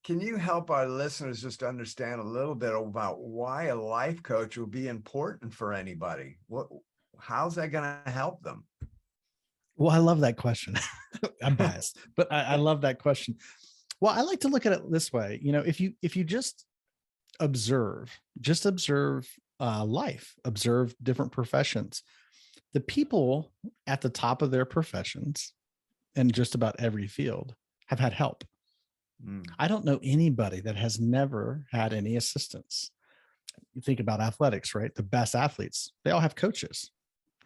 Can you help our listeners just understand a little bit about why a life coach will be important for anybody? How's that going to help them? Well, I love that question. I'm biased, but I love that question. Well, I like to look at it this way. If you just observe life, observe different professions, the people at the top of their professions in just about every field have had help. I don't know anybody that has never had any assistance. You think about athletics, right? The best athletes, they all have coaches,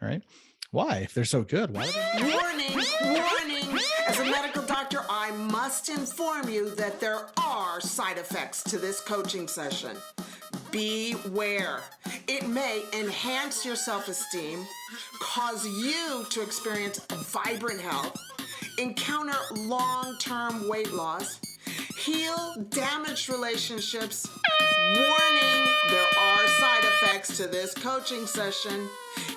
right? Why? If they're so good, why? Warning. As a medical doctor, I must inform you that there are side effects to this coaching session. Beware. It may enhance your self-esteem, cause you to experience vibrant health, encounter long-term weight loss, heal damaged relationships. Warning, there are side effects to this coaching session.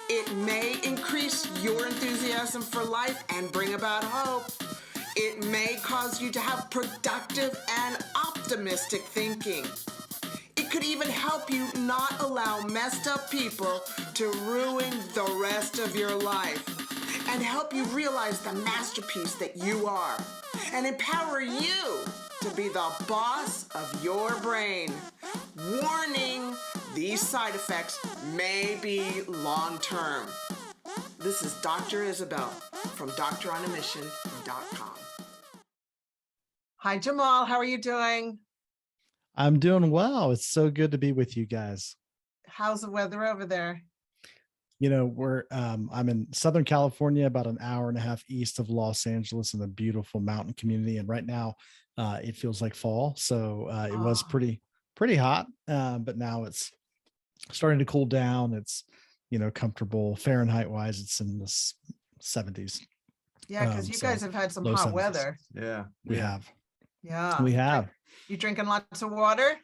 It may increase your enthusiasm for life and bring about hope. It may cause you to have productive and optimistic thinking. It could even help you not allow messed up people to ruin the rest of your life and help you realize the masterpiece that you are and empower you to be the boss of your brain. Warning, these side effects may be long-term. This is Dr. Isabel from Doctoronamission.com. Hi, Jamal. How are you doing? I'm doing well. It's so good to be with you guys. How's the weather over there? I'm in Southern California, about an hour and a half east of Los Angeles in the beautiful mountain community. And right now it feels like fall. So it was pretty hot, but now it's starting to cool down. It's, comfortable Fahrenheit wise. It's in the 70s. Yeah. Cause you guys have had some hot 70s. Weather. Yeah. We have. Yeah. We have. You drinking lots of water?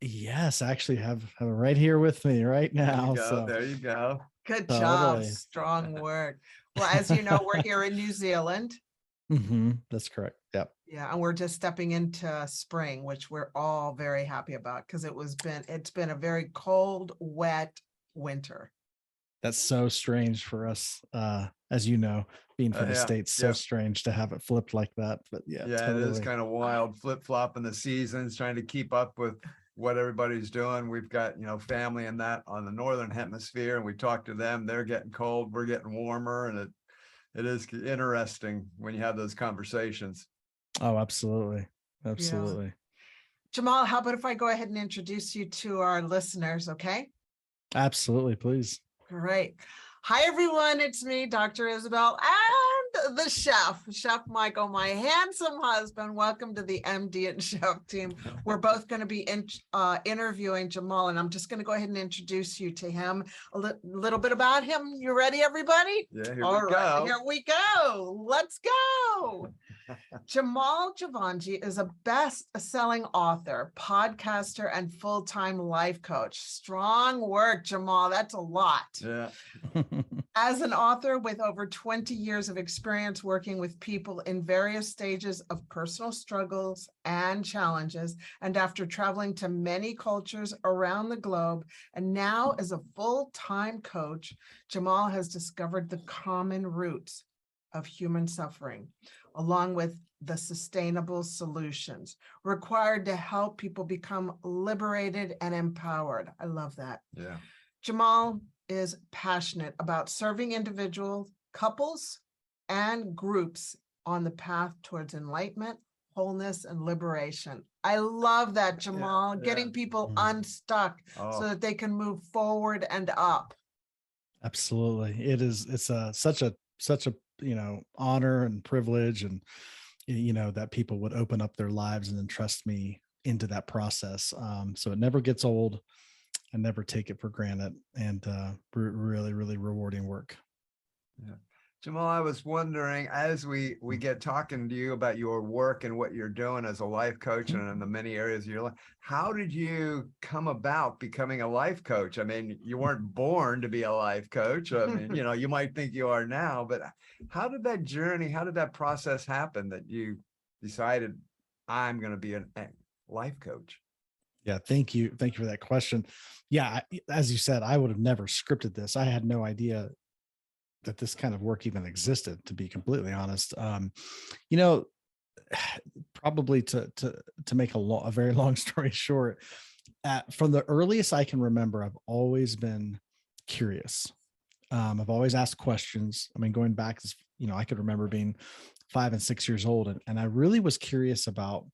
Yes, I actually have right here with me right now. There you go. Good Totally. job. Strong work. Well, as you know, we're here in New Zealand. That's correct. Yep. Yeah, and we're just stepping into spring, which we're all very happy about because it's been a very cold, wet winter. That's so strange for us, as you know, being from the States, so strange to have it flipped like that. But totally. It is kind of wild, flip-flopping the seasons, trying to keep up with what everybody's doing. We've got, family in that on the northern hemisphere, and we talk to them. They're getting cold, we're getting warmer, and it is interesting when you have those conversations. Oh, absolutely. Absolutely. Yeah. Jamal, how about if I go ahead and introduce you to our listeners, okay? Absolutely, please. Great. Hi, everyone. It's me, Dr. Isabel, and the Chef Michael, my handsome husband. Welcome to the MD and Chef team. We're both going to be interviewing Jamal, and I'm just going to go ahead and introduce you to him, a little bit about him. You ready, everybody? Yeah, Here we go. Let's go. Jamal Jivanjee is a best-selling author, podcaster, and full-time life coach. Strong work, Jamal. That's a lot. Yeah. As an author with over 20 years of experience working with people in various stages of personal struggles and challenges, and after traveling to many cultures around the globe, and now as a full-time coach, Jamal has discovered the common roots of human suffering, along with the sustainable solutions required to help people become liberated and empowered. I love that. Yeah. Jamal is passionate about serving individuals, couples, and groups on the path towards enlightenment, wholeness, and liberation. I love that, Jamal, getting people unstuck so that they can move forward and up. Absolutely. It's such a honor and privilege, and that people would open up their lives and entrust me into that process. So it never gets old. I never take it for granted, and really, really rewarding work. Yeah. Jamal, I was wondering, as we get talking to you about your work and what you're doing as a life coach and in the many areas of your life, how did you come about becoming a life coach? I mean, you weren't born to be a life coach. I mean, you might think you are now, but how did that process happen that you decided I'm going to be a life coach? Yeah, thank you. Thank you for that question. Yeah, as you said, I would have never scripted this. I had no idea that this kind of work even existed, to be completely honest. You know, probably to make a very long story short, from the earliest I can remember, I've always been curious. I've always asked questions. I mean, going back, I could remember being 5 and 6 years old, and I really was curious about,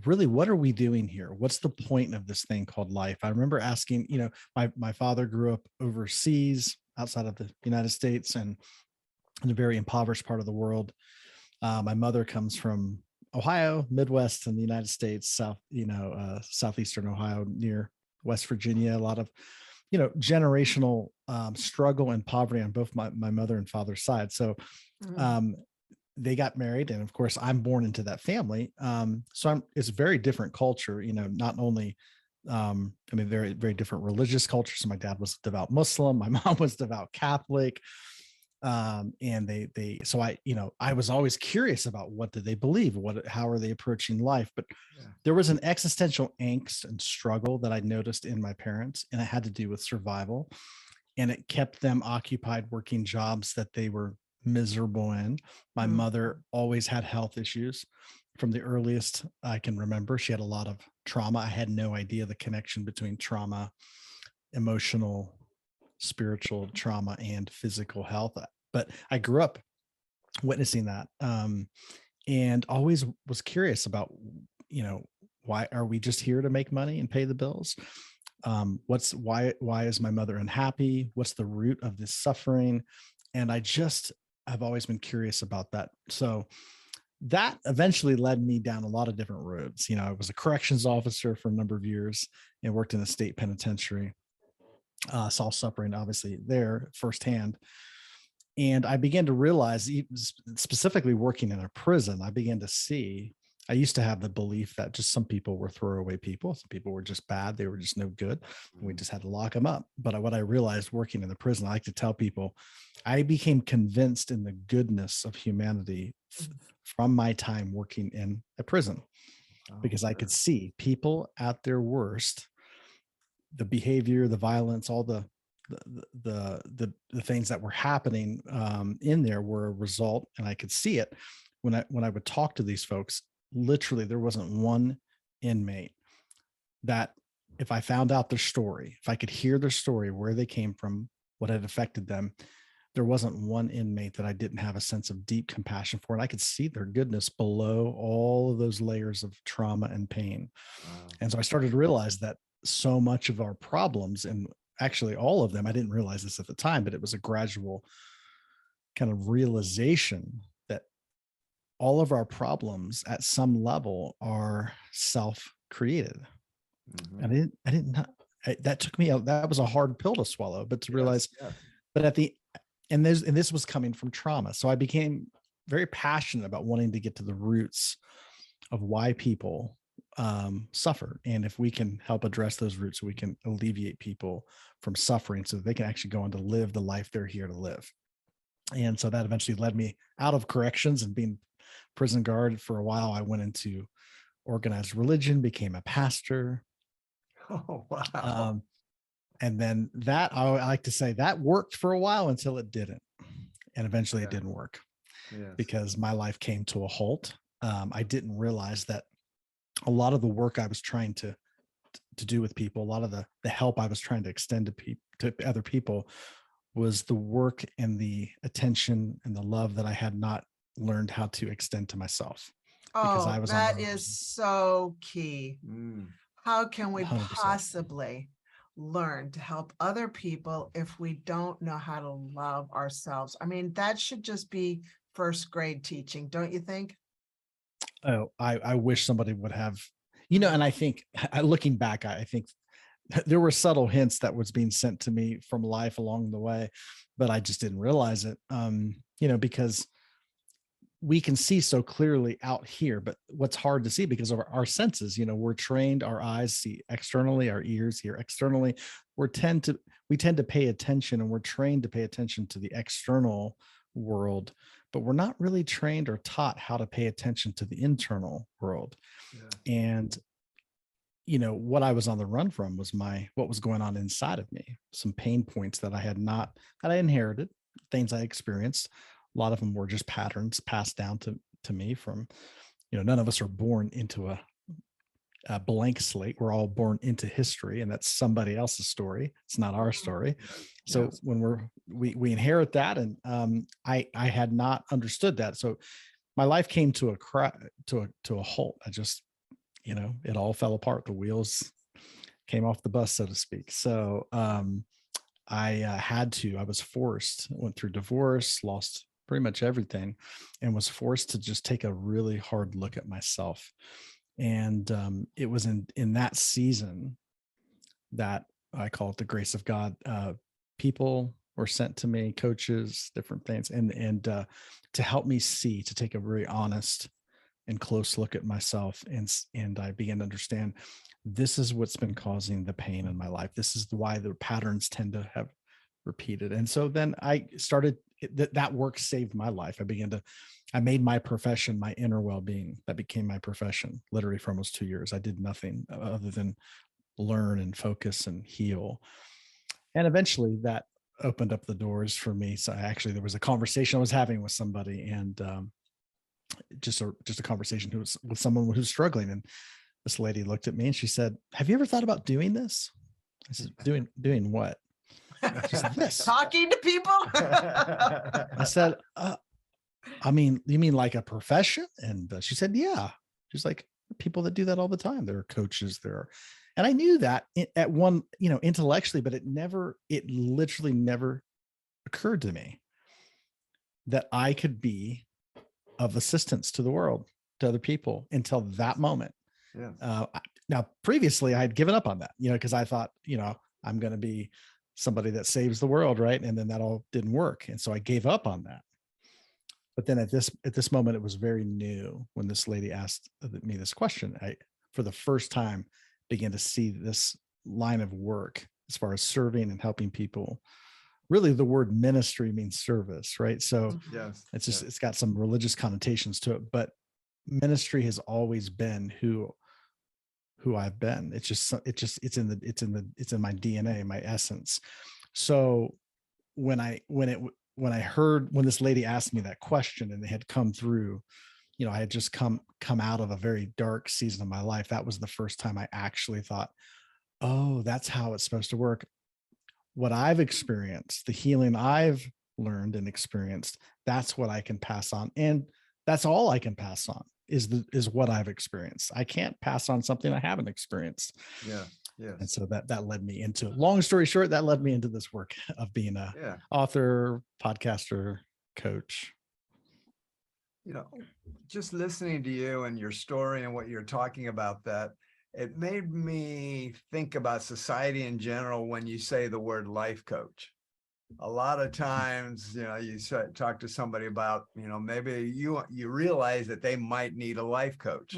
really, what are we doing here? What's the point of this thing called life? I remember asking, my father grew up overseas outside of the United States and in a very impoverished part of the world. My mother comes from Ohio, Midwest in the United States, southeastern Ohio near West Virginia. A lot of, generational struggle and poverty on both my mother and father's side. So they got married, and of course I'm born into that family. It's a very different culture, not only, very, very different religious culture. So my dad was devout Muslim, my mom was devout Catholic. And I was always curious about, what do they believe? How are they approaching life? But there was an existential angst and struggle that I noticed in my parents, and it had to do with survival. And it kept them occupied working jobs that they were miserable in. My mother always had health issues from the earliest I can remember. She had a lot of trauma. I had no idea the connection between trauma, emotional, spiritual trauma, and physical health. But I grew up witnessing that, and always was curious about, why are we just here to make money and pay the bills? Why is my mother unhappy? What's the root of this suffering? And I've always been curious about that. So that eventually led me down a lot of different roads. I was a corrections officer for a number of years and worked in a state penitentiary. Saw suffering obviously there firsthand. And I began to realize, specifically working in a prison, I used to have the belief that just some people were throwaway people. Some people were just bad. They were just no good. And we just had to lock them up. But what I realized working in the prison, I like to tell people, I became convinced in the goodness of humanity from my time working in a prison, because I could see people at their worst, the behavior, the violence, all the things that were happening in there were a result, and I could see it when I would talk to these folks. Literally, there wasn't one inmate that, if I found out their story, if I could hear their story, where they came from, what had affected them, there wasn't one inmate that I didn't have a sense of deep compassion for, and I could see their goodness below all of those layers of trauma and pain. And so I started to realize that so much of our problems, and actually all of them, I didn't realize this at the time, but it was a gradual kind of realization that all of our problems at some level are self-created. And that took me out. That was a hard pill to swallow, but to realize, but this was coming from trauma. So I became very passionate about wanting to get to the roots of why people suffer. And if we can help address those roots, we can alleviate people from suffering so that they can actually go on to live the life they're here to live. And so that eventually led me out of corrections and being prison guard for a while. I went into organized religion, became a pastor. Oh, wow. And then I like to say that worked for a while until it didn't. And eventually it didn't work because my life came to a halt. I didn't realize that a lot of the work I was trying to do with people, a lot of the help I was trying to extend to other people, was the work and the attention and the love that I had not learned how to extend to myself. Because I was that is so key. How can we 100%. possibly learn to help other people if we don't know how to love ourselves? I mean, that should just be first grade teaching, don't you think? Oh, I wish somebody would have, and I think, looking back, I think there were subtle hints that was being sent to me from life along the way, but I just didn't realize it, because we can see so clearly out here, but what's hard to see because of our senses, we're trained, our eyes see externally, our ears hear externally. We tend to pay attention, and we're trained to pay attention to the external world, but we're not really trained or taught how to pay attention to the internal world. Yeah. And what I was on the run from was what was going on inside of me, some pain points that I inherited, things I experienced. A lot of them were just patterns passed down to me from, none of us are born into a blank slate. We're all born into history, and that's somebody else's story. It's not our story. So Yes. when we inherit that, and I had not understood that. So my life came to a halt. I just, it all fell apart. The wheels came off the bus, so to speak. So I was forced, went through divorce, lost pretty much everything, and was forced to just take a really hard look at myself. And it was in that season that I call it the grace of God. People were sent to me, coaches, different things, and to help me to take a very honest and close look at myself. And I began to understand this is what's been causing the pain in my life. This is why the patterns tend to have repeated. And so then I started, that work saved my life. I made my profession my inner well-being. That became my profession, literally for almost 2 years. I did nothing other than learn and focus and heal. And eventually that opened up the doors for me. So there was a conversation I was having with somebody, and just a conversation with someone who's struggling. And this lady looked at me and she said, "Have you ever thought about doing this?" I said, doing what? She said, "This." Talking to people? I said, you mean like a profession? And she said, yeah. She's like, people that do that all the time. There are coaches there. And I knew that at one, intellectually, but it literally never occurred to me that I could be of assistance to the world, to other people, until that moment. Yeah. Now, previously I had given up on that, because I thought, I'm going to be somebody that saves the world. Right. And then that all didn't work. And so I gave up on that. But then at this moment, it was very new when this lady asked me this question. I, for the first time, began to see this line of work as far as serving and helping people. Really, the word ministry means service, right? So Yes. it's just, it's got some religious connotations to it, but ministry has always been who I've been. It's in my DNA, my essence. So when this lady asked me that question, and they had come through, I had just come out of a very dark season of my life. That was the first time I actually thought, oh, that's how it's supposed to work. What I've experienced, the healing I've learned and experienced, that's what I can pass on. And that's all I can pass on is what I've experienced. I can't pass on something I haven't experienced. Yeah. Yes. And so that led me into, long story short, that led me into this work of being a author, podcaster, coach. Just listening to you and your story and what you're talking about, that it made me think about society in general when you say the word life coach. A lot of times, you talk to somebody about, maybe you realize that they might need a life coach.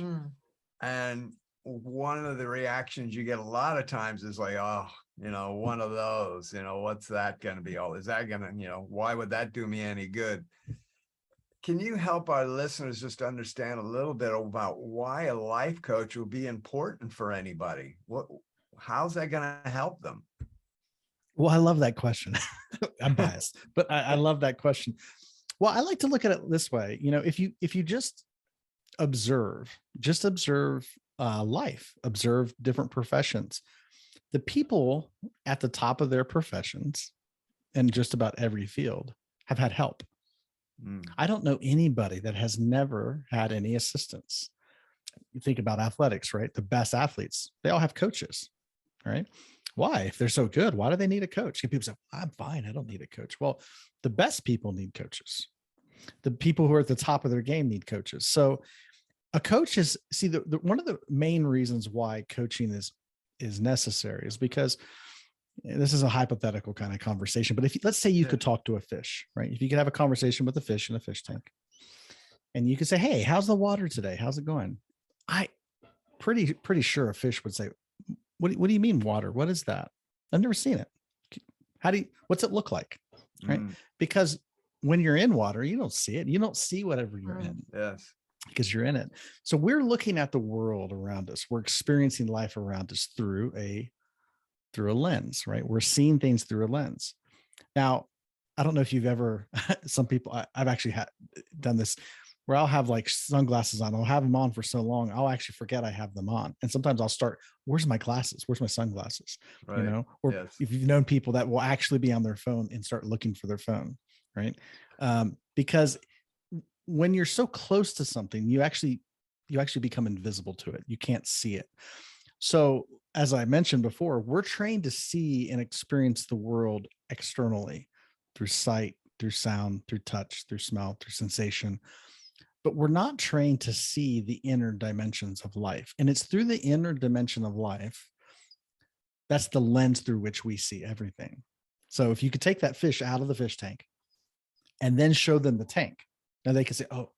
And one of the reactions you get a lot of times is like, oh, one of those, what's that going to be? Oh, is that going to, why would that do me any good? Can you help our listeners just understand a little bit about why a life coach will be important for anybody? How's that going to help them? Well, I love that question. I'm biased, but I love that question. Well, I like to look at it this way. If you just observe life, observe different professions, the people at the top of their professions in just about every field have had help. I don't know anybody that has never had any assistance. You think about athletics, right? The best athletes, they all have coaches, right? Why? If they're so good, why do they need a coach? And people say, I'm fine, I don't need a coach. Well, the best people need coaches. The people who are at the top of their game need coaches. So a coach is, one of the main reasons why coaching is necessary is because, this is a hypothetical kind of conversation, but let's say you could talk to a fish, right? If you could have a conversation with a fish in a fish tank, and you could say, hey, how's the water today? How's it going? I pretty sure a fish would say, what do you mean water? What is that? I've never seen it. What's it look like? Right? Because when you're in water, you don't see it. You don't see whatever you're in. Yes. Because you're in it. So we're looking at the world around us. We're experiencing life around us through a lens, right? We're seeing things through a lens. Now, I don't know if you've ever, some people, I've actually done this where I'll have like sunglasses on. I'll have them on for so long, I'll actually forget I have them on. And sometimes I'll start, where's my glasses? Where's my sunglasses? Right. You know, or Yes. if you've known people that will actually be on their phone and start looking for their phone, right? Because when you're so close to something, you actually become invisible to it. You can't see it. So as I mentioned before, we're trained to see and experience the world externally through sight, through sound, through touch, through smell, through sensation. But we're not trained to see the inner dimensions of life. And it's through the inner dimension of life, that's the lens through which we see everything. So if you could take that fish out of the fish tank and then show them the tank, now they can say, oh,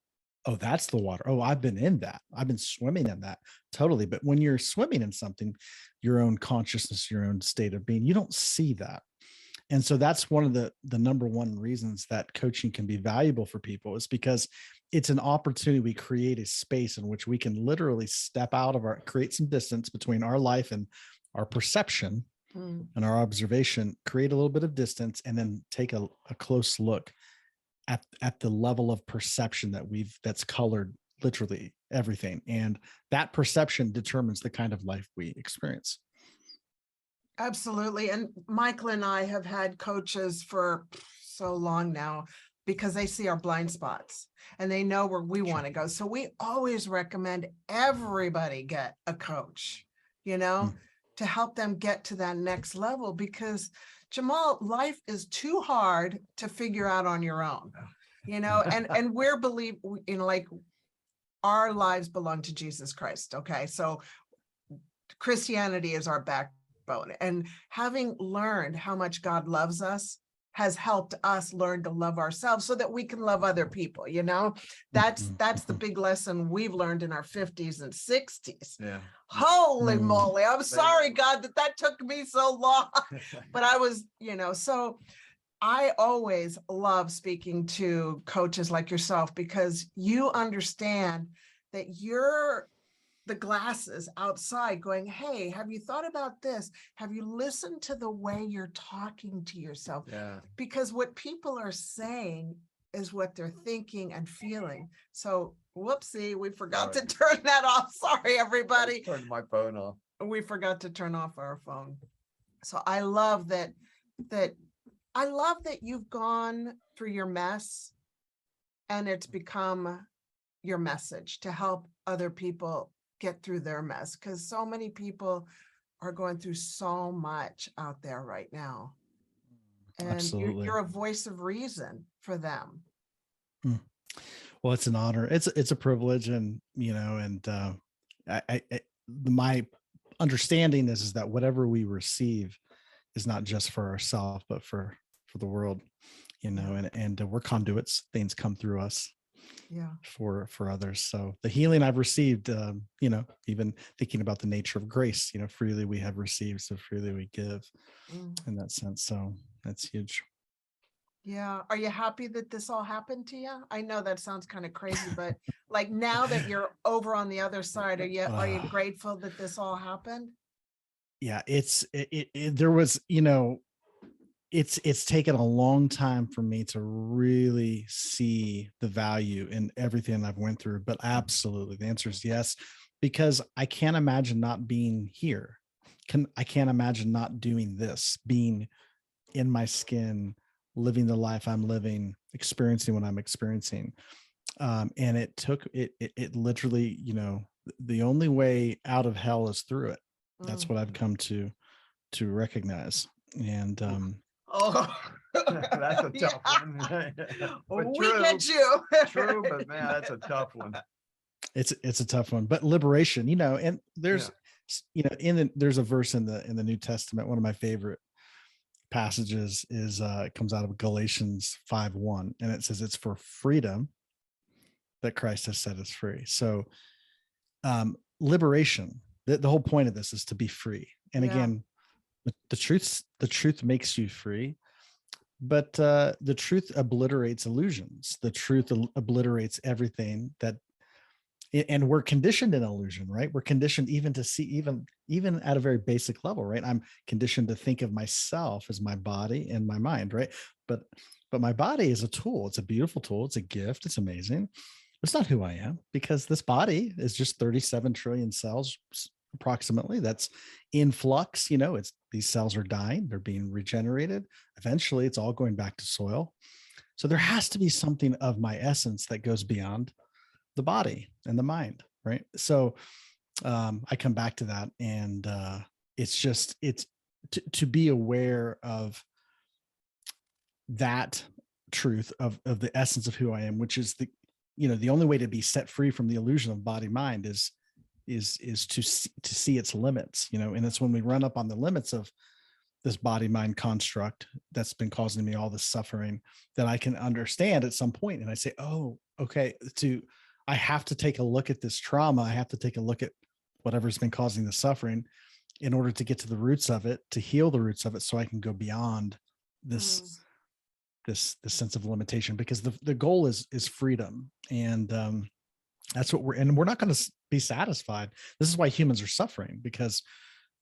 that's the water. Oh, I've been in that. I've been swimming in that. Totally. But when you're swimming in something, your own consciousness, your own state of being, you don't see that. And so that's one of the number one reasons that coaching can be valuable for people, is because it's an opportunity. We create a space in which we can literally step out of create some distance between our life and our perception and our observation, create a little bit of distance, and then take a close look at the level of perception that's colored literally everything. And that perception determines the kind of life we experience. Absolutely. And Michael and I have had coaches for so long now because they see our blind spots and they know where we want to go. So we always recommend everybody get a coach, to help them get to that next level, because Jamal, life is too hard to figure out on your own, and we're like our lives belong to Jesus Christ. Okay. So Christianity is our backbone, and having learned how much God loves us has helped us learn to love ourselves so that we can love other people. That's the big lesson we've learned in our 50s and 60s. Yeah. Holy moly. I'm sorry, God, that took me so long, but I was, so I always love speaking to coaches like yourself, because you understand that you're the glasses outside going, hey, have you thought about this? Have you listened to the way you're talking to yourself? Yeah. Because what people are saying is what they're thinking and feeling. So whoopsie, we forgot to turn that off. Sorry, everybody. I turned my phone off. We forgot to turn off our phone. So I love that you've gone through your mess and it's become your message to help other people get through their mess, because so many people are going through so much out there right now. And you're a voice of reason for them. Well, it's an honor. It's a privilege, and my understanding is that whatever we receive is not just for ourselves, but for the world, and we're conduits. Things come through us. Yeah, for others. So the healing I've received, even thinking about the nature of grace, freely we have received, so freely we give in that sense. So that's huge. Yeah. Are you happy that this all happened to you? I know that sounds kind of crazy, but like now that you're over on the other side, are you grateful that this all happened? Yeah, there was, it's taken a long time for me to really see the value in everything I've went through, but absolutely the answer is yes, because I can't imagine not being here. I can't imagine not doing this, being in my skin, living the life I'm living, experiencing what I'm experiencing. And it took it literally, the only way out of hell is through it. That's what I've come to recognize. And that's a tough one. We get you. True, but man, that's a tough one. It's a tough one, but liberation, and there's, there's a verse in the New Testament. One of my favorite passages is it comes out of Galatians 5:1, and it says it's for freedom that Christ has set us free. So liberation, the whole point of this is to be free. And again, the truth makes you free, the truth obliterates illusions. The truth obliterates everything that, and we're conditioned in illusion, right? We're conditioned even to see, even at a very basic level, right? I'm conditioned to think of myself as my body and my mind, right? But my body is a tool. It's a beautiful tool. It's a gift. It's amazing. It's not who I am, because this body is just 37 trillion cells approximately. That's in flux. It's, these cells are dying. They're being regenerated. Eventually it's all going back to soil. So there has to be something of my essence that goes beyond the body and the mind, right? So I come back to that, and it's to be aware of that truth of the essence of who I am, which is the only way to be set free from the illusion of body mind is to see its limits, and it's when we run up on the limits of this body mind construct that's been causing me all this suffering that I can understand at some point. And I say, oh, okay, I have to take a look at this trauma. I have to take a look at whatever's been causing the suffering in order to get to the roots of it, to heal the roots of it, so I can go beyond this sense of limitation, because the goal is freedom. And that's what we're not going to be satisfied. This is why humans are suffering, because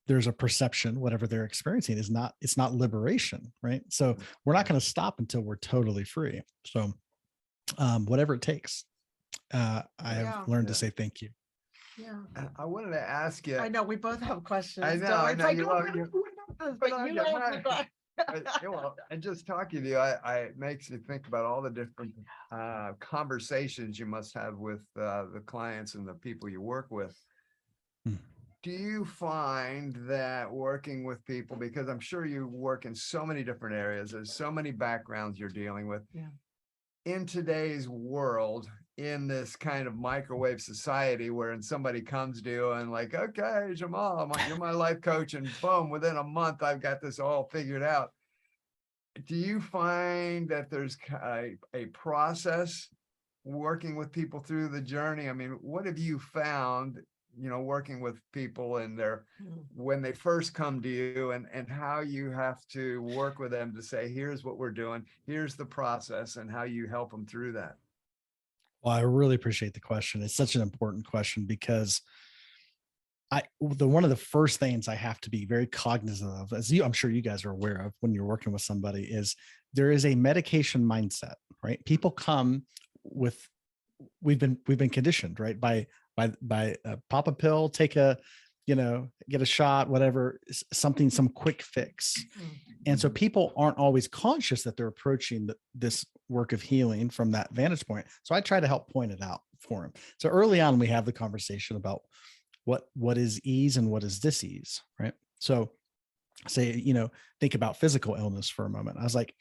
there's a perception, whatever they're experiencing it's not liberation, right? So we're not going to stop until we're totally free. So whatever it takes. I have learned to say thank you. Yeah. I wanted to ask you. I know we both have questions. I know. It's like, and just talking to you, it makes you think about all the different conversations you must have with the clients and the people you work with. Do you find that working with people, because I'm sure you work in so many different areas, there's so many backgrounds you're dealing with, in today's world, in this kind of microwave society, wherein somebody comes to you and like, okay, Jamal, you're my life coach, and boom, within a month, I've got this all figured out. Do you find that there's a process working with people through the journey? I mean, what have you found, working with people and when they first come to you, and how you have to work with them to say, here's what we're doing, here's the process, and how you help them through that? Well, I really appreciate the question. It's such an important question, because one of the first things I have to be very cognizant of, I'm sure you guys are aware of when you're working with somebody, is there is a medication mindset, right? People come with, we've been conditioned, right? By pop a pill, take a, get a shot, whatever, some quick fix. And so people aren't always conscious that they're approaching this work of healing from that vantage point. So I try to help point it out for them. So early on, we have the conversation about what is ease and what is dis-ease, right? So say, think about physical illness for a moment. I was like,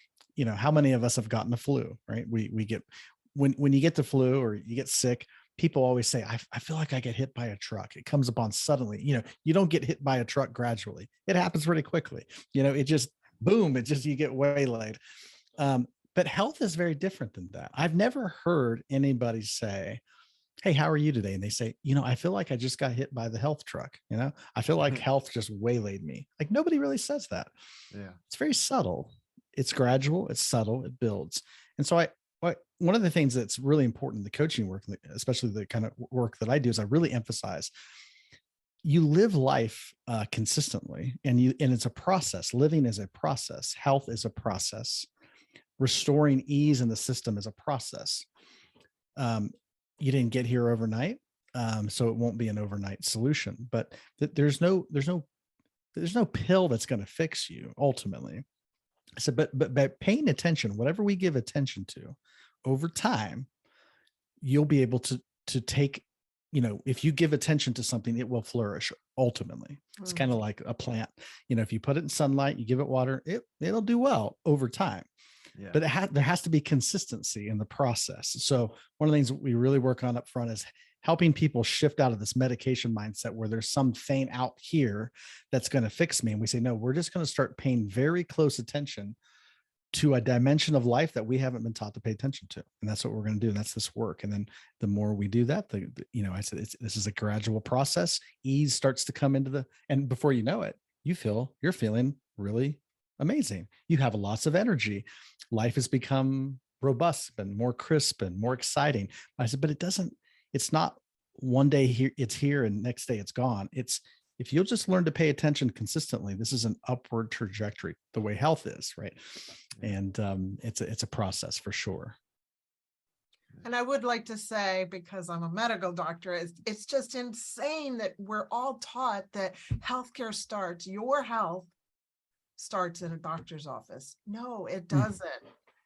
how many of us have gotten the flu, right? We get, when you get the flu or you get sick, people always say, I feel like I get hit by a truck. It comes upon suddenly. You don't get hit by a truck gradually. It happens pretty quickly. It just, boom, you get waylaid. But health is very different than that. I've never heard anybody say, hey, how are you today? And they say, I feel like I just got hit by the health truck. I feel like health just waylaid me. Like, nobody really says that. Yeah. It's very subtle. It's gradual. It's subtle. It builds. And so one of the things that's really important in the coaching work, especially the kind of work that I do, is I really emphasize you live life consistently, and it's a process. Living is a process. Health is a process. Restoring ease in the system is a process. You didn't get here overnight, so it won't be an overnight solution. But there's no pill that's going to fix you ultimately. So, but paying attention, whatever we give attention to, over time, you'll be able to take, if you give attention to something, it will flourish ultimately. It's kind of like a plant. If you put it in sunlight, you give it water, it'll do well over time. Yeah. But there has to be consistency in the process. So one of the things that we really work on up front is helping people shift out of this medication mindset where there's something out here that's going to fix me. And we say, no, we're just going to start paying very close attention to a dimension of life that we haven't been taught to pay attention to. And that's what we're going to do. And that's this work. And then the more we do that, I said, this is a gradual process. Ease starts to come into and before you know it, you're feeling really amazing. You have lots of energy. Life has become robust and more crisp and more exciting. I said, but it's not one day here, it's here, and next day it's gone. If you'll just learn to pay attention consistently, this is an upward trajectory, the way health is, right? And it's a process for sure. And I would like to say, because I'm a medical doctor, it's just insane that we're all taught that healthcare starts, your health starts in a doctor's office. No, it doesn't.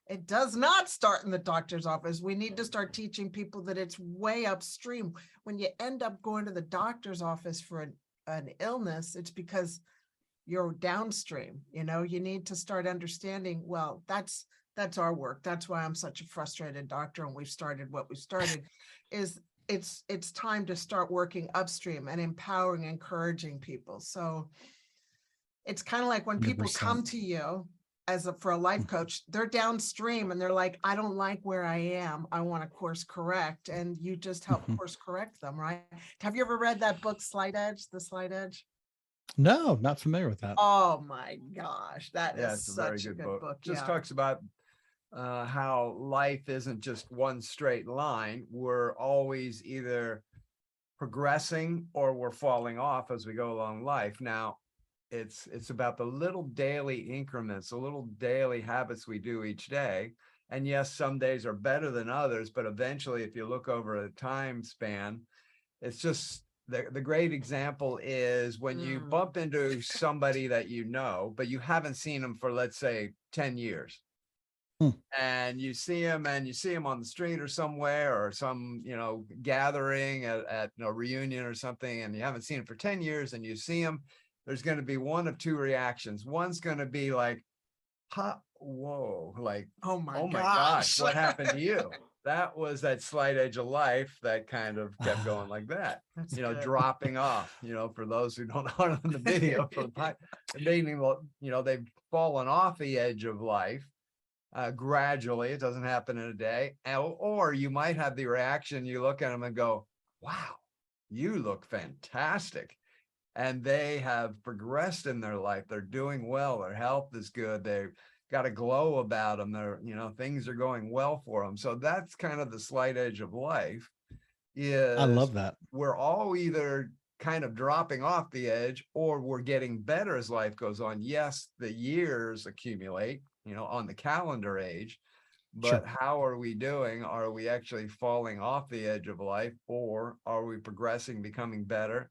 It does not start in the doctor's office. We need to start teaching people that it's way upstream. When you end up going to the doctor's office for an illness, it's because you're downstream. You need to start understanding, well, that's our work. That's why I'm such a frustrated doctor, and we've started what we started. Is it's time to start working upstream and empowering, encouraging people. So it's kind of like when people 100%. come to you for a life coach, they're downstream and they're like, I don't like where I am. I want to course correct. And you just help course correct them, right? Have you ever read that book, Slight Edge, The Slight Edge? No, not familiar with that. Oh my gosh, that is It's a very such a good good book. book. Just talks about how life isn't just one straight line. We're always either progressing or we're falling off as we go along life. Now, it's about the little daily increments, the little daily habits we do each day. And yes, some days are better than others, but eventually, if you look over a time span, it's just the great example is when you bump into somebody that you know, but you haven't seen them for, let's say, 10 years. And you see him on the street or somewhere, or some, gathering at a reunion or something, and you haven't seen him for 10 years, and you see him, there's going to be one of two reactions. One's going to be like, whoa, like, oh my gosh, what happened to you? That was that slight edge of life that kind of kept going like that, good. dropping off, for those who don't know on the video, meaning, they've fallen off the edge of life. Gradually, it doesn't happen in a day. Or you might have the reaction, you look at them and go, wow, you look fantastic. And they have progressed in their life. They're doing well. Their health is good. They've got a glow about them. They're, things are going well for them. So that's kind of the slight edge of life. I love that. We're all either kind of dropping off the edge or we're getting better as life goes on. Yes, the years accumulate, on the calendar age, but how are we doing? Are we actually falling off the edge of life, or are we progressing, becoming better?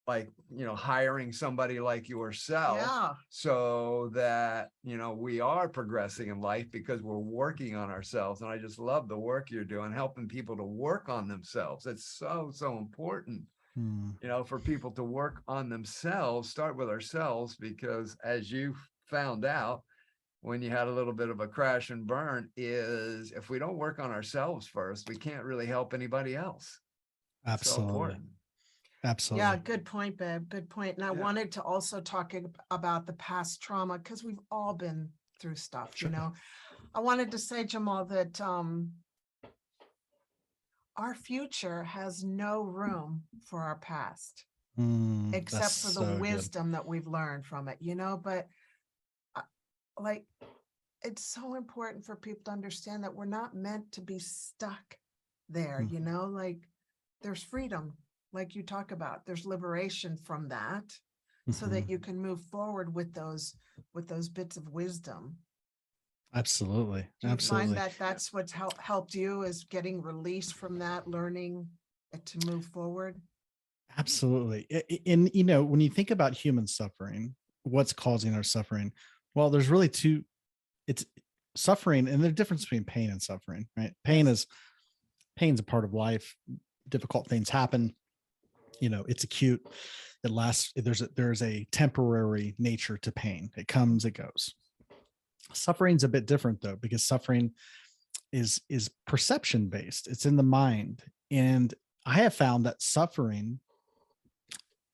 Like, hiring somebody like yourself, so that, we are progressing in life because we're working on ourselves. And I just love the work you're doing, helping people to work on themselves. It's so, so important, for people to work on themselves, start with ourselves, because as you found out, when you had a little bit of a crash and burn, is if we don't work on ourselves first, we can't really help anybody else. Absolutely. Absolutely. Yeah, good point, babe. Good point. And I wanted to also talk about the past trauma, because we've all been through stuff, I wanted to say, Jamal, that our future has no room for our past, except for the wisdom that we've learned from it, but it's so important for people to understand that we're not meant to be stuck there, there's freedom. Like you talk about, there's liberation from that, so that you can move forward with those bits of wisdom. Absolutely. Do you find that that's what's helped you, is getting release from that, learning to move forward? Absolutely. And, when you think about human suffering, what's causing our suffering? Well, there's really it's suffering, and the difference between pain and suffering, right? Pain's a part of life. Difficult things happen. It's acute. It lasts. There's a temporary nature to pain. It comes, it goes. Suffering's a bit different though, because suffering is perception based. It's in the mind. And I have found that suffering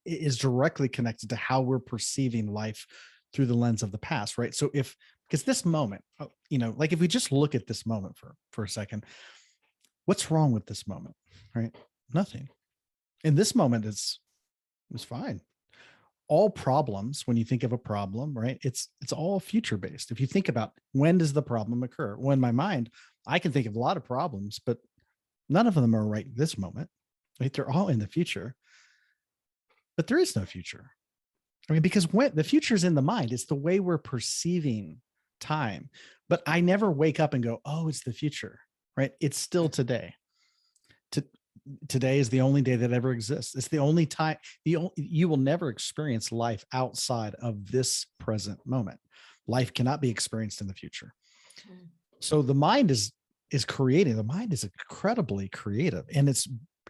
is directly connected to how we're perceiving life through the lens of the past, right? So because this moment, like if we just look at this moment for a second, what's wrong with this moment, right? Nothing. In this moment, it's fine. all problems, when you think of a problem, right, it's all future based. If you think about, when does the problem occur? Well, in my mind, I can think of a lot of problems, but none of them are right this moment, right? They're all in the future, but there is no future. I mean, because when the future is in the mind, it's the way we're perceiving time. But I never wake up and go, oh, it's the future, right? It's still today. Today is the only day that ever exists. It's the only time. You will never experience life outside of this present moment. Life cannot be experienced in the future. So the mind is creating. The mind is incredibly creative, and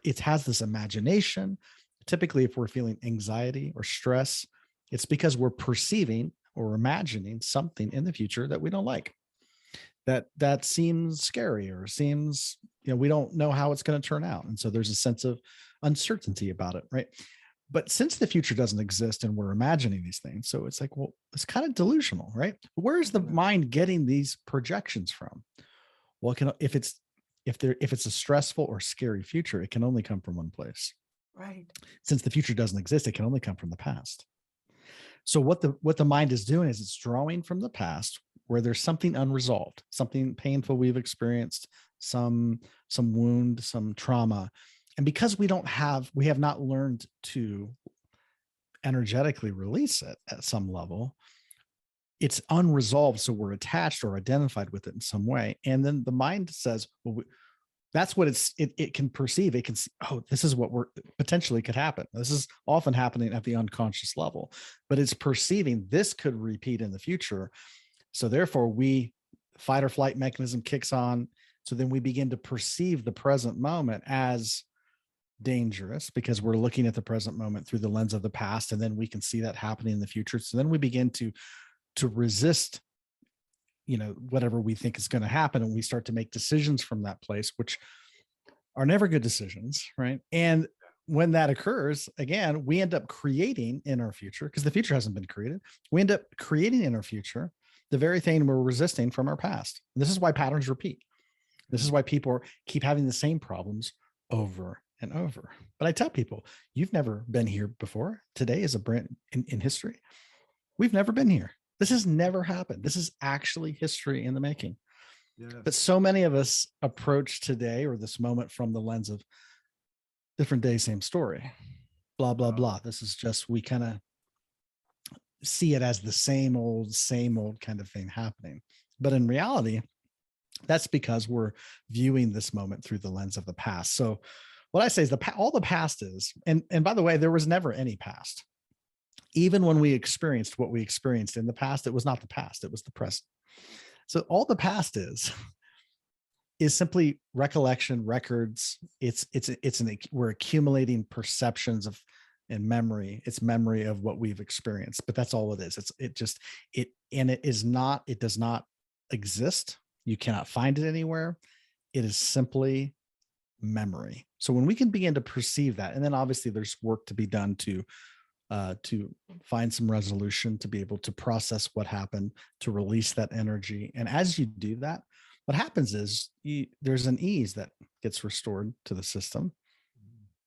it has this imagination. Typically, if we're feeling anxiety or stress, it's because we're perceiving or imagining something in the future that we don't like, that seems scary, or seems, we don't know how it's going to turn out. And so there's a sense of uncertainty about it, right? But since the future doesn't exist and we're imagining these things, so it's like, well, it's kind of delusional, right? Where is the mind getting these projections from? Well, if it's a stressful or scary future, it can only come from one place. Right. Since the future doesn't exist, it can only come from the past. So what the mind is doing is it's drawing from the past where there's something unresolved, something painful we've experienced, some wound, some trauma. And because we have not learned to energetically release it at some level, it's unresolved. So we're attached or identified with it in some way. And then the mind says, well, that's what it can perceive. It can see, oh, this is what potentially could happen. This is often happening at the unconscious level, but it's perceiving this could repeat in the future. So therefore, fight or flight mechanism kicks on. So then we begin to perceive the present moment as dangerous, because we're looking at the present moment through the lens of the past, and then we can see that happening in the future. So then we begin to resist whatever we think is going to happen, and we start to make decisions from that place, which are never good decisions, right? And when that occurs, again, we end up creating in our future, because the future hasn't been created, we end up creating in our future the very thing we're resisting from our past. And this is why patterns repeat. This is why people keep having the same problems over and over. But I tell people, you've never been here before. Today is a brand in history. We've never been here. This has never happened. This is actually history in the making. Yes. But so many of us approach today or this moment from the lens of different day, same story, blah, blah, blah. This is just, we kind of see it as the same old kind of thing happening. But in reality, that's because we're viewing this moment through the lens of the past. So what I say is all the past is, and by the way, there was never any past. Even when we experienced what we experienced in the past, it was not the past, it was the present. So all the past is simply recollection, records. We're accumulating perceptions and memory. It's memory of what we've experienced, but that's all it is. It does not exist. You cannot find it anywhere. It is simply memory. So when we can begin to perceive that, and then obviously there's work to be done to find some resolution, to be able to process what happened, to release that energy. And as you do that, what happens is there's an ease that gets restored to the system.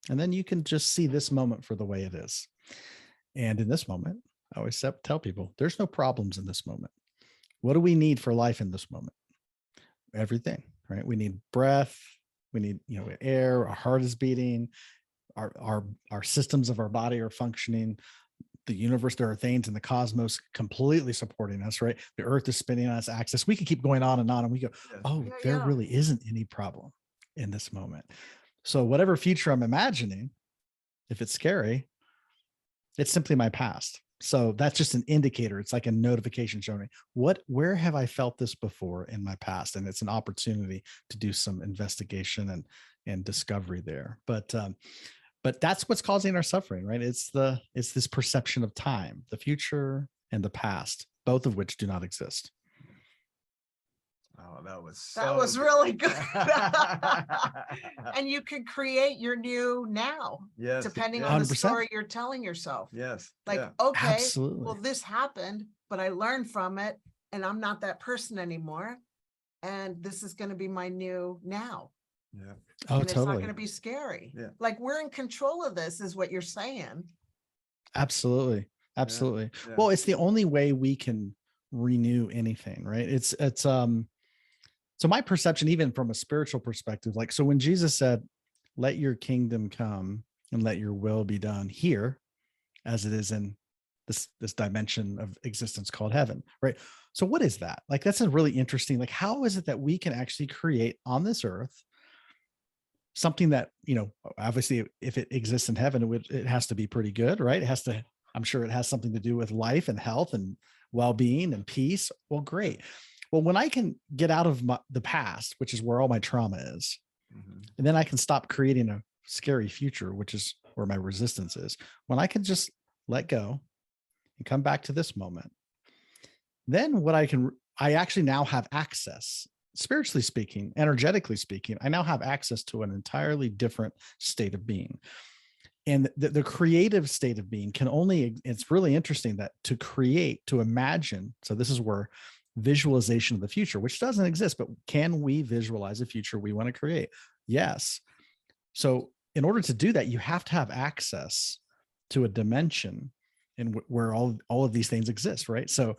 And then you can just see this moment for the way it is. And in this moment, I always tell people, there's no problems in this moment. What do we need for life in this moment? Everything, right? We need breath. We need, air. Our heart is beating. Our systems of our body are functioning. The universe, there are things in the cosmos completely supporting us, right? The earth is spinning on its axis. We can keep going on, and we go, there really isn't any problem in this moment. So whatever future I'm imagining, if it's scary, it's simply my past. So that's just an indicator. It's like a notification showing me where have I felt this before in my past? And it's an opportunity to do some investigation and discovery there. But that's what's causing our suffering, right? It's this perception of time, the future and the past, both of which do not exist. Oh, that was good. Really good. And you can create your new now, yes, depending on the story you're telling yourself. Yes. Okay, absolutely. Well, this happened, but I learned from it, and I'm not that person anymore. And this is going to be my new now. Yeah. Oh, and totally. It's not going to be scary. Yeah. Like we're in control of this, is what you're saying. Absolutely. Absolutely. Yeah. Well, it's the only way we can renew anything, right? So my perception, even from a spiritual perspective, like, so when Jesus said, let your kingdom come and let your will be done here as it is in this dimension of existence called heaven, right? So what is that? Like, that's a really interesting, like, how is it that we can actually create on this earth something that, obviously if it exists in heaven, it has to be pretty good, right? I'm sure it has something to do with life and health and well-being and peace. Well, great. Well, when I can get out of the past, which is where all my trauma is, and then I can stop creating a scary future, which is where my resistance is. When I can just let go and come back to this moment, then I actually now have access, spiritually speaking, energetically speaking, I now have access to an entirely different state of being. And the creative state of being it's really interesting that to imagine, so this is where visualization of the future, which doesn't exist, but can we visualize a future we want to create? Yes. So in order to do that, you have to have access to a dimension where all of these things exist, right? So,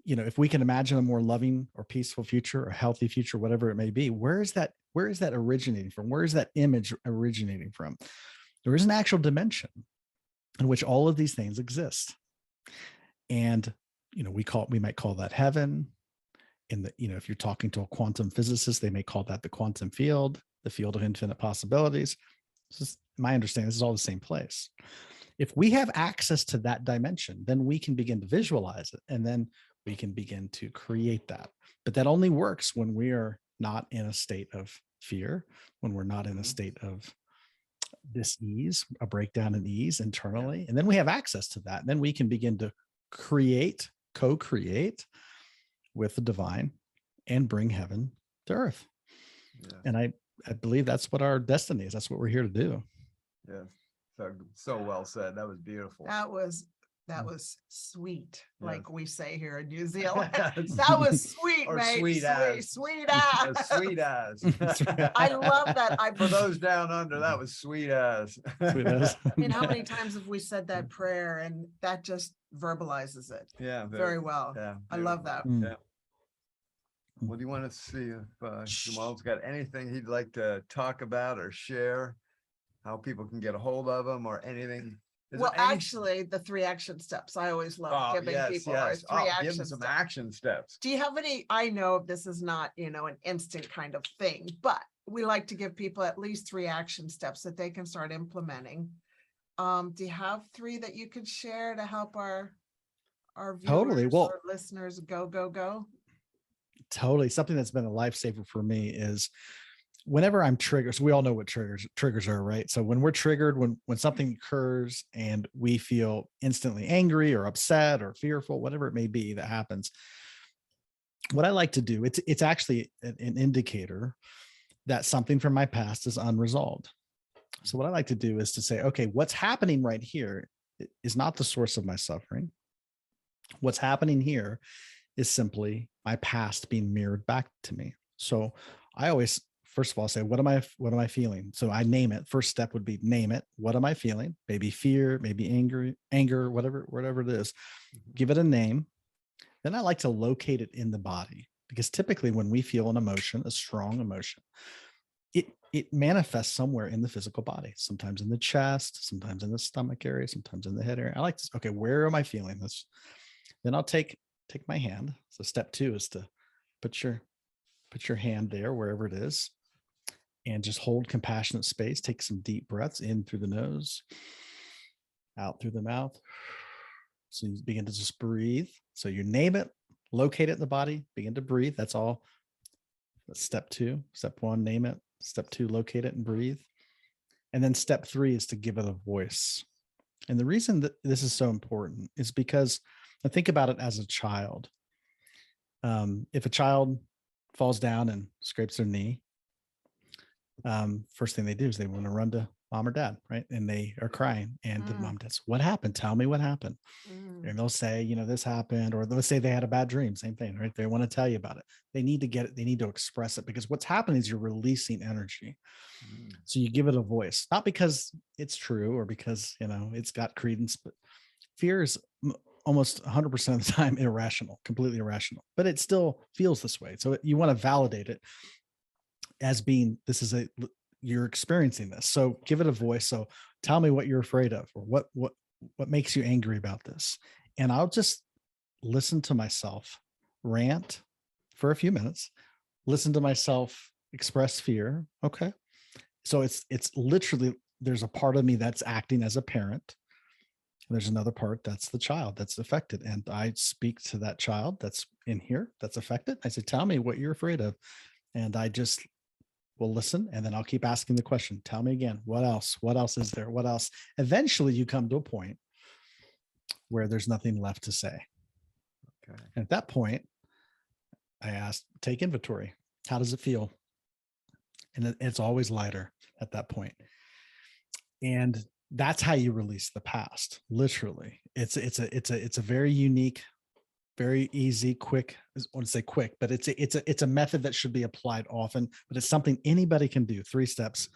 if we can imagine a more loving or peaceful future or healthy future, whatever it may be, where is that originating from? Where is that image originating from? There is an actual dimension in which all of these things exist. And, we might call that heaven. If you're talking to a quantum physicist, they may call that the quantum field, the field of infinite possibilities. This is my understanding. This is all the same place. If we have access to that dimension, then we can begin to visualize it, and then we can begin to create that. But that only works when we are not in a state of fear, when we're not in a state of dis-ease, a breakdown in ease internally. And then we have access to that. And then we can begin to co-create with the divine and bring heaven to earth. Yeah. And I believe that's what our destiny is. That's what we're here to do. Yeah. So well said. That was beautiful. That was sweet, like we say here in New Zealand. That was sweet, or mate. Sweet ass. Sweet ass. Sweet ass. I love that. For those down under, that was sweet ass. Sweet ass. I mean, how many times have we said that prayer, and that just verbalizes it? Yeah, very well. Yeah, I love that. Yeah. Well, do you want to see if Jamal's got anything he'd like to talk about or share? How people can get a hold of him or anything? Actually, the 3 action steps. I always love giving people our 3 action steps. Some action steps. Do you have any? I know this is not, an instant kind of thing, but we like to give people at least 3 action steps that they can start implementing. Do you have 3 that you could share to help our viewers, our listeners go? Totally. Something that's been a lifesaver for me is whenever I'm triggered. So we all know what triggers are, right? So when we're triggered, when something occurs and we feel instantly angry or upset or fearful, whatever it may be that happens, what I like to do, it's actually an indicator that something from my past is unresolved. So what I like to do is to say, okay, what's happening right here is not the source of my suffering. What's happening here is simply my past being mirrored back to me. So I always, first of all, say, what am I feeling? So I name it. First step would be name it. What am I feeling? Maybe fear, maybe anger, whatever it is. Give it a name. Then I like to locate it in the body, because typically when we feel an emotion, a strong emotion, it manifests somewhere in the physical body, sometimes in the chest, sometimes in the stomach area, sometimes in the head area. I like to, okay, where am I feeling this? Then I'll take my hand. So step 2 is to put your hand there, wherever it is, and just hold compassionate space. Take some deep breaths in through the nose, out through the mouth. So you begin to just breathe. So you name it, locate it in the body, begin to breathe. That's all. That's step 2. Step 1, name it. Step 2, locate it and breathe. And then step 3 is to give it a voice. And the reason that this is so important is because I think about it as a child. If a child falls down and scrapes their knee, first thing they do is they want to run to mom or dad, right? And they are crying, and the mom says, what happened? Tell me what happened. And they'll say, this happened, or they'll say they had a bad dream, same thing, right? They want to tell you about it. They need to get it. They need to express it, because what's happening is you're releasing energy. So you give it a voice, not because it's true or because, it's got credence, but Fear is almost 100% of the time irrational, completely irrational, but it still feels this way. So you want to validate it as being, you're experiencing this. So give it a voice. So tell me what you're afraid of, or what makes you angry about this. And I'll just listen to myself rant for a few minutes, listen to myself express fear. Okay. So it's literally, there's a part of me that's acting as a parent. There's another part that's the child that's affected. And I speak to that child that's in here, that's affected. I say, tell me what you're afraid of. And I just will listen. And then I'll keep asking the question, tell me again, what else? What else is there? What else? Eventually you come to a point where there's nothing left to say. Okay. And at that point, I ask, take inventory. How does it feel? And it's always lighter at that point. And that's how you release the past. Literally, it's a very unique, very easy, quick. I want to say quick, but it's a method that should be applied often. But it's something anybody can do. 3 steps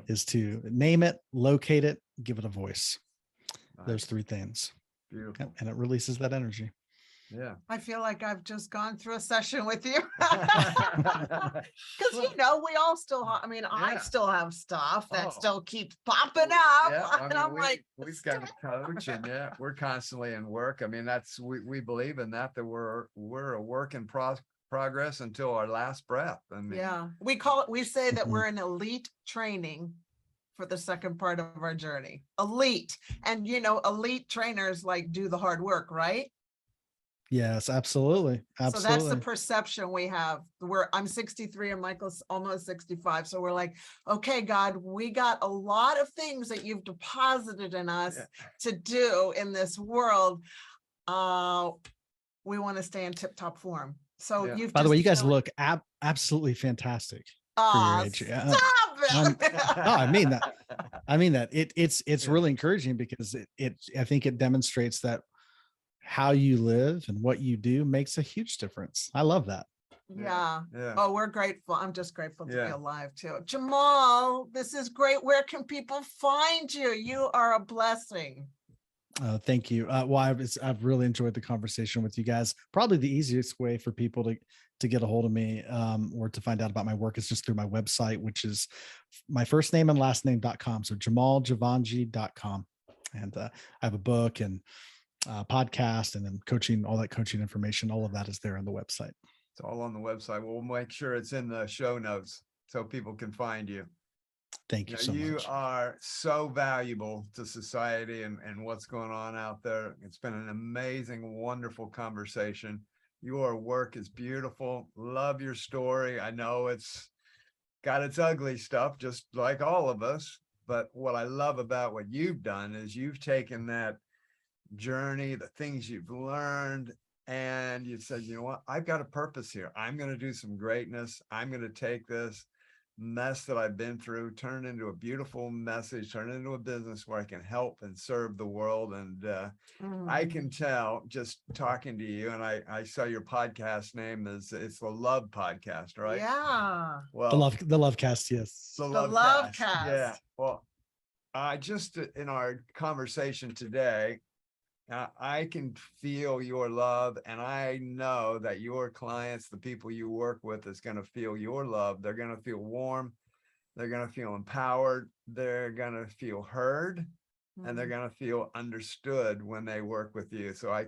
is to name it, locate it, give it a voice. Nice. Those 3 things. Beautiful. And it releases that energy. Yeah. I feel like I've just gone through a session with you. Because, we all still, I still have stuff that still keeps popping up. Yeah, and I'm like, we've got a coach, and we're constantly in work. I mean, we believe in that we're a work in progress until our last breath. I mean, we say that we're in elite training for the second part of our journey. Elite. And, elite trainers like do the hard work, right? Yes, absolutely. So that's the perception we have. I'm 63 and Michael's almost 65. So we're like, okay, God, we got a lot of things that you've deposited in us to do in this world. We want to stay in tip-top form. So by the way, you guys look absolutely fantastic for your age. Stop it. No, I mean that. It's really encouraging because I think it demonstrates that how you live and what you do makes a huge difference. I love that. Yeah. Oh, we're grateful. I'm just grateful to be alive too. Jamal, this is great. Where can people find you? You are a blessing. Thank you. Well, I've really enjoyed the conversation with you guys. Probably the easiest way for people to get a hold of me or to find out about my work is just through my website, which is my first name and last name.com. So JamalJivanjee.com. And I have a book and podcast and then coaching, all that coaching information, all of that is there on the website. It's all on the website. We'll make sure it's in the show notes so people can find you. Thank you so much. You are so valuable to society and what's going on out there. It's been an amazing, wonderful conversation. Your work is beautiful. Love your story. I know it's got its ugly stuff, just like all of us. But what I love about what you've done is you've taken that journey, the things you've learned, and you said, you know what, I've got a purpose here. I'm going to do some greatness. I'm going to take this mess that I've been through, turn it into a beautiful message, turn it into a business where I can help and serve the world. And I can tell just talking to you, and I saw your podcast name is, it's the Love Podcast, right? Yeah. Well, the Love Cast. Yes. The Love Cast. Yeah. Well, I just, in our conversation today, I can feel your love, and I know that your clients, the people you work with, is going to feel your love. They're going to feel warm. They're going to feel empowered. They're going to feel heard, and they're going to feel understood when they work with you. So I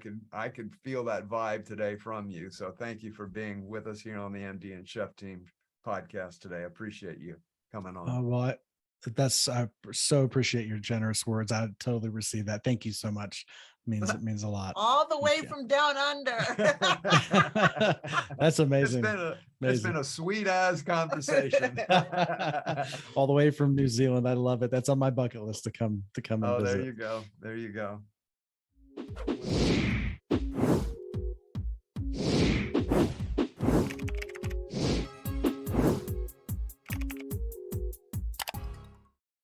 could feel that vibe today from you. So thank you for being with us here on the MD and Chef Team podcast today. I appreciate you coming on. Well, I so appreciate your generous words. I totally receive that. Thank you so much. It means a lot. All the way from down under. That's amazing. It's been a sweet ass conversation. All the way from New Zealand. I love it. That's on my bucket list to come and visit. There you go. There you go.